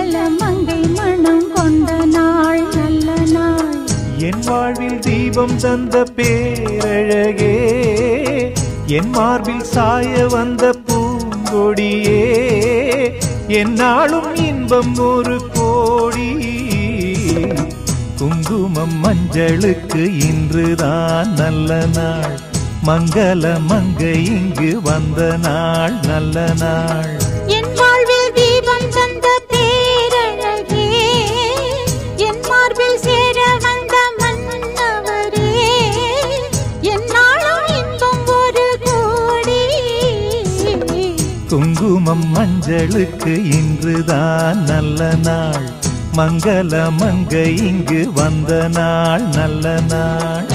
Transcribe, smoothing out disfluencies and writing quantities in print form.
மங்கள மங்கை மனம் கொண்ட நாள் நல்ல நாள். என் வாழ்வில் தீபம் தந்த பேரழகே, என் மார்பில் சாய வந்த பூங்கொடியே, என்னாலும் இன்பம் ஒரு கோடி. குங்குமம் மஞ்சளுக்கு இன்றுதான் நல்ல நாள், மங்கள மங்கை இங்கு வந்த நாள் நல்ல நாள். என் வாழ்வில் தீபம் தந்த பேரழகே, என் மார்பில் சேர வந்த மன்னவரே, என்னாலும் இன்பம் ஒரு கோடி. குங்குமம் மஞ்சளுக்கு இன்றுதான் நல்ல நாள், மங்கள மங்கை இங்கு வந்த நாள் நல்ல நாள்.